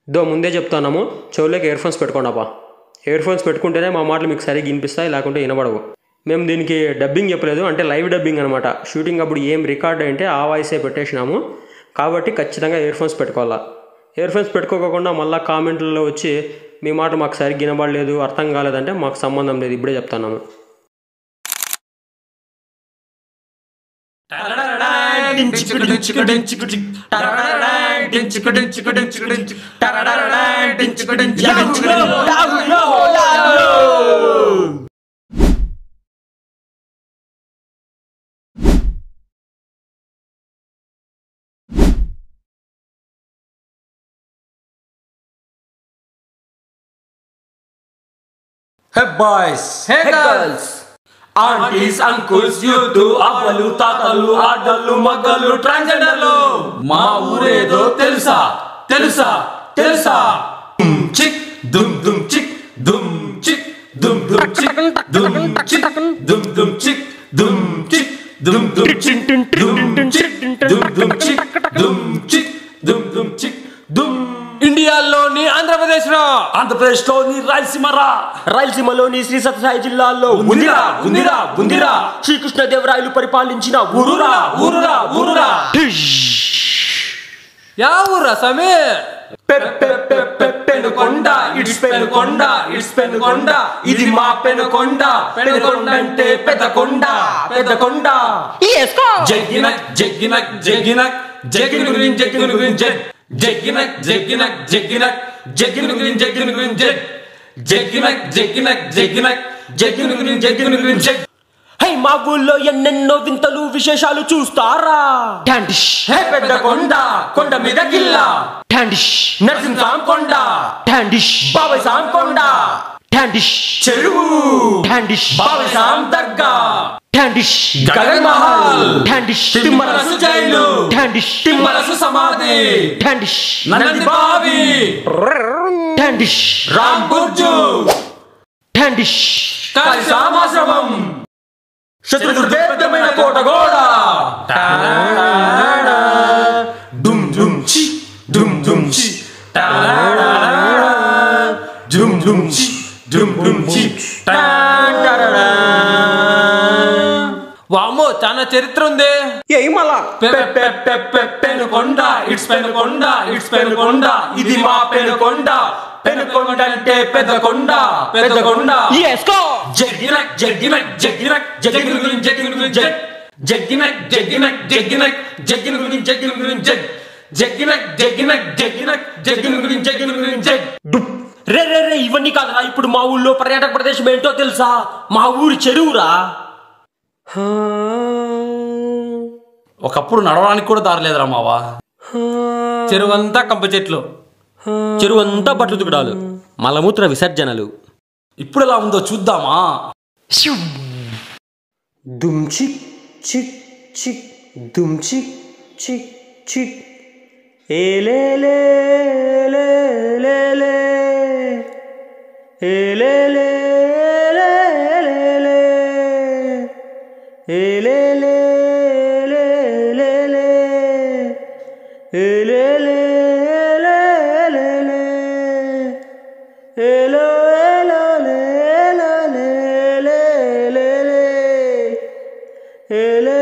ముందే చెప్తున్నాము, చెవులోకి ear phones పెట్టుకోండి. ఇయర్ ఫోన్స్ పెట్టుకుంటేనే మా మాటలు మీకు సరిగ్గా వినిపిస్తాయి, లేకుంటే వినబడవు. మేము దీనికి డబ్బింగ్ చెప్పలేదు, అంటే లైవ్ డబ్బింగ్ అనమాట. షూటింగ్ అప్పుడు ఏం రికార్డ్ అంటే ఆ వాయిసే పెట్టేసినాము. కాబట్టి ఖచ్చితంగా ఇయర్ ఫోన్స్ పెట్టుకోవాలా. ఇయర్ ఫోన్స్ పెట్టుకోకుండా మళ్ళీ కామెంట్లలో వచ్చి మీ మాట మాకు సరిగ్గా వినబడలేదు, అర్థం కాలేదంటే మాకు సంబంధం లేదు, ఇప్పుడే చెప్తున్నాము. Hey boys, hey girls, aunties, uncles, youth, అవ్వలు తాతలు ఆడళ్ళు మగళ్ళు ట్రాన్స్జెండర్లు మా ఊరేదో తెలుసా తెలుసా తెలుసా చిక్ దుమ్ దుమ్ చిక్ దుమ్ చిక్ దుమ్ దుమ్ చిక్ దుమ్ చిక్ దుమ్ దుమ్ చిక్ దుమ్ చిక్ దుమ్ దుమ్ చిక్ దుమ్ చిక్ దుమ్ దుమ్ చిక్ దుమ్ చిక్ దుమ్ దుమ్ చిక్ దుమ్ ఇండియాలోని ఆంధ్రప్రదేశ్లోని రాయలసీమలోని శ్రీ సత్యసాయి జిల్లాలో ఉందిరా ఉందిరా ఉందిరా శ్రీకృష్ణదేవరాయలు పరిపాలించిన ఊరురా ఊరురా ఊరురా యా ఊరా సమీ పెనుకొండ ఇట్స్ పెనుకొండ ఇట్స్ పెనుకొండ ఇది మా పెనుకొండ పెనుకొండ అంటే పెద్దకొండ పెద్దకొండ జగ్గినక్ జగ్గినక్ జగ్గినక్ జగ్గిన గురించి జగ్గిన గురించి జగ్గినక్ జగ్గినక్ జగ్గినక్ జగ్గిన గురించి జగ్గిన గురించి జగ్గినక్ జగ్గినక్ జగ్గినక్ జగ్గిన గురించి జగ్గిన గురించి హే మా ఊళ్ళో ఎన్నెన్నో వింతలు విశేషాలు చూస్తారా. హే పెద్ద కొండ కొండ మీద గిల్ల నరసింహ సాం కొండ బాబాయ్ సాం కొండ చెరువు బాబాయ్ సాం దర్గా గగన్ మహల్ తిమ్మరసు జైలు తిమ్మరసు సమాధి నంది బావి రామ్ బుర్జు కాళిసామాశ్రమం శత్రుదుర్భేద్యమైన కోటగోడ దుమ్ దుమ్ చి దుమ్ దుమ్ చి దుమ్ దుమ్ చి దుమ్ దుమ్ చి వామ్మో చాలా చరిత్ర ఉంది. ఏమలా పెనుకొండ ఇట్స్ పెనుకొండ ఇట్స్ పెనుకొండ ఇది మా పెనుకొండ పెనుకొండ అంటే పెద్దకొండ పెద్దకొండ జగ్గినక్ జగ్గినక్ జగ్గినక్ జగ్గిన గురించి జగ్గిన గురించి జగ్గినక్ జగ్గినక్ జగ్గినక్ జగ్గిన గురించి జగ్గిన గురించి జగ్గినక్ జగ్గినక్ జగ్గినక్ జగ్గిన గురించి జగ్గిన గురించి రే రే రే ఇవన్నీ కాదురా. ఇప్పుడు మా ఊళ్ళో పర్యాటక ప్రదేశం ఏంటో తెలుసా? మా ఊరి చెరువురా. ఒకప్పుడు నడవడానికి కూడా దారి లేదురా మావా. చెరువంతా కంప చెట్లు, చెరువంతా బట్టలు తుకడాలు, మలమూత్ర విసర్జనలు. ఇప్పుడు ఎలా ఉందో చూద్దామా? దుమ్ చిక్ చిక్ చిక్ దుమ్ చిక్ చిక్ చిక్ ఏలేలే లేలే ఏలేలే లేలే ఏలేలే లేలే ఏలేలే లేలే ఏలో ఏలో లేలే లేలే ఏలే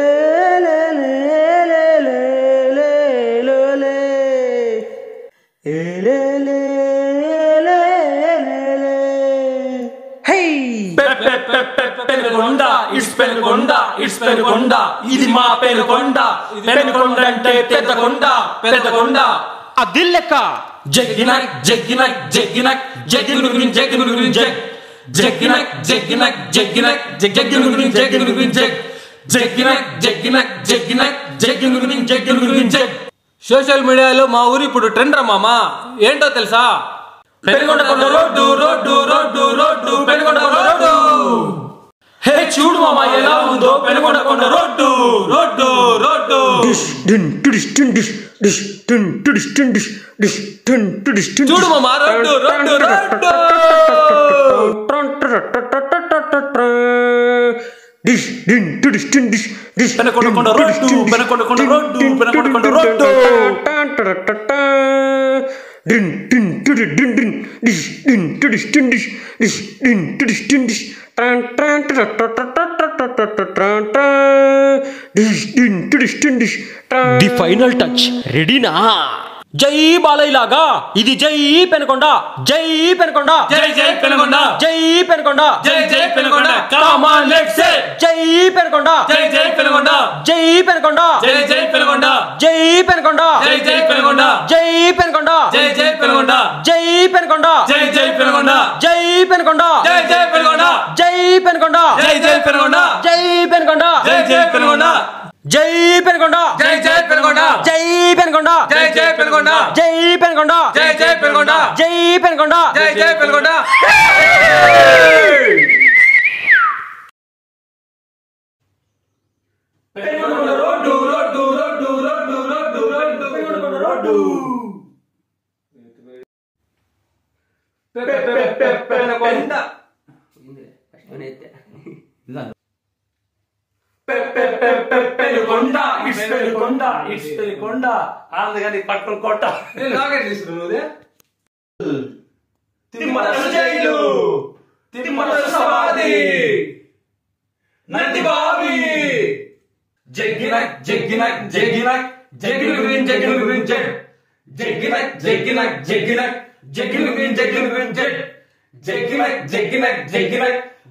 పెనుకొండ ఇట్స్ పెనుకొండ ఇట్స్ పెనుకొండ ఇది మా పెనుకొండ పెనుకొండ అంటే పెద్దకొండ పెద్దకొండ అది లెక్క. జగ్గినక్ జగ్గినక్ జగ్గినక్ జగ్గిన గురించి జగ్గిన గురించి జగ్గినక్ జగ్గినక్ జగ్గినక్ జగ్గిన గురించి జగ్గిన గురించి జగ్గినక్ జగ్గినక్ జగ్గినక్ జగ్గిన గురించి జగ్గిన గురించి సోషల్ మీడియాలో మా ఊరు ఇప్పుడు ట్రెండ్ రా మామా. ఏంటో తెలుసా? పెనుకొండ కొండ road road road road Penukonda కొండ రోడ్డు. హే చూడు మామ ఎలా ఉందో పెనుకొండ కొండ రోడ్డు రోడ్డు రోడ్డు. చూడు మామా రోడ్డు రోడ్డు రోడ్డు. పెనుకొండ కొండ రోడ్డు పెనుకొండ కొండ రోడ్డు పెనుకొండ కొండ రోడ్డు. డ్రిన్ డ్రిన్ టుడి డ్రిన్ డ్రిన్ డిష్ డ్రిన్ టుడిష్ డ్రిన్ డిష్ డిష్ డ్రిన్ టుడిష్ డ్రిన్ డిష్ ట్రాన్ ట్రాన్ ట్రాన్ డిష్ డ్రిన్ టుడిష్ డ్రిన్ డిష్. ది ఫైనల్ టచ్ రెడీనా? జై బాలయ్య లాగా ఇది జై పెనుకొండ, జై పెనుకొండ, జై జై పెనుకొండ, జై పెనుకొండ, జై జై Penukonda. Come on let's say జై పెనుకొండ, జై జై పెనుకొండ, జై పెనుకొండ, జై జై పెనుకొండ, జై పెనుకొండ, జై జై పెనుకొండ, జై పెనుకొండ, జై జై పెనుకొండ, జై పెనుకొండ, జై జై పెనుకొండ, జై పెనుకొండ, జై జై పెనుకొండ, జై పెనుకొండ, జై జై పెనుకొండ, జై పెనుకొండ, జై జై పెనుకొండ, జై పెనుకొండ, జై జై పెనుకొండ, జై పెనుకొండ, జై జై పెనుకొండ, జై పెనుకొండ, జై జై పెనుకొండ, జై పెనుకొండ, జై జై Penukonda. Penukonda road road road road road road Penukonda road. Penukonda Penukonda it's Penukonda it's Penukonda. అందుకని పట్టుకొని కొట్ట నాగేట్ తీసుకున్నావు. తిమ్మల జైలు, తిమ్మల సమాధి, నంది బావి, జగ్గిన జగ్గిన జగ్గిన జగ్గిన గ్రీన్ జగ్గిన గ్రీన్ జెడ్, జగ్గిన జగ్గిన జగ్గిన జగ్గిన గ్రీన్ జగ్గిన గ్రీన్ జెడ్, జగ్గిన జగ్గిన జగ్గిన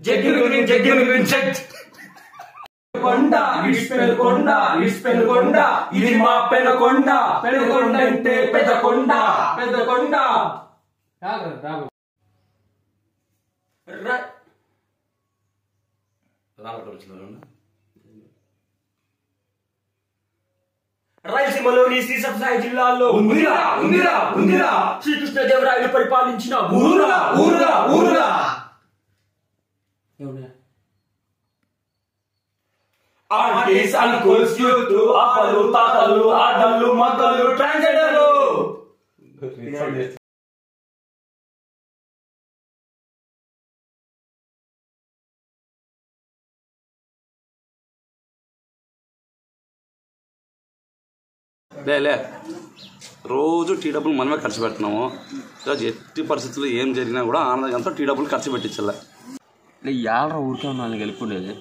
జగ్గిన గ్రీన్ జగ్గిన గ్రీన్ జెడ్. కొండ ఇట్స్ పెనుకొండ ఇట్స్ పెనుకొండ, ఇది మా పెనుకొండ. పెనుకొండ అంటే పెద్ద కొండ, పెద్ద కొండ. రాయలసీమలోని శ్రీసప్సాయి జిల్లాలో ఉందిరా ఉందిరా ఉందిరా శ్రీకృష్ణదేవరాయలు పరిపాలించిన ఊరురా ఊరురా ఊరురా. ఆంటీస్ అంకుల్స్ యూత్ అప్పలు తాతలు ఆడళ్ళు మగళ్ళు ట్రాన్స్జెండర్లు. లే రోజు టీ డబ్బులు మనమే ఖర్చు పెడుతున్నాము. ఈరోజు ఎట్టి పరిస్థితుల్లో ఏం జరిగినా కూడా ఆనందంతో టీ డబ్బులు ఖర్చు పెట్టించాలి. యాడ ఊరికే ఉన్నాను గెలుపుండేది.